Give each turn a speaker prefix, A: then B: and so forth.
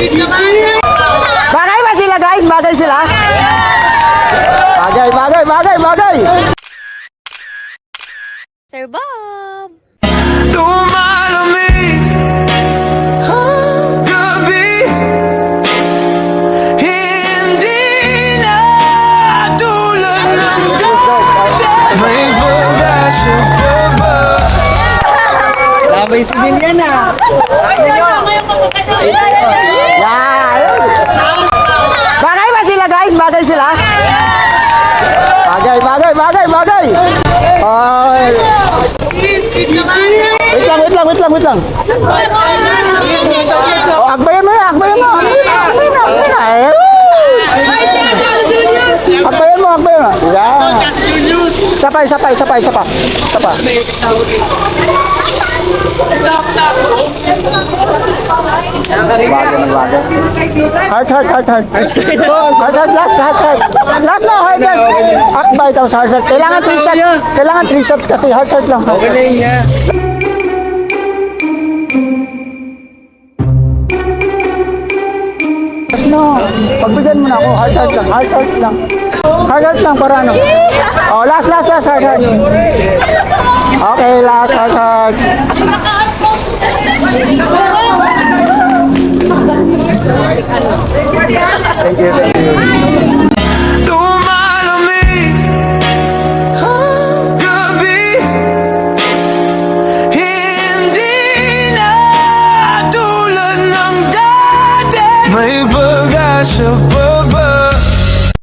A: Bagay ba sila guys? Bagay sila? Bagay.
B: Sir Bob!
C: Lumalamig ang gabi, hindi na tulad ng dati. May pag-asa pa ba?
A: Labay civilian na. Yan. Bagay ba sila guys? Bagay sila? Bagay. Ay. Wait lang. Oh, akbayan mo. Akbayan mo. Yan. Sapay. Heart. Last na, heart. Akbay tapos heart. Kailangan 3 shots. Kailangan 3 shots kasi heart lang.
D: Okay na yun niya.
A: No, pagbigyan mo na ako, heart lang. Heart lang para ano. Oh, last, heart. Okay, last, heart. Thank you.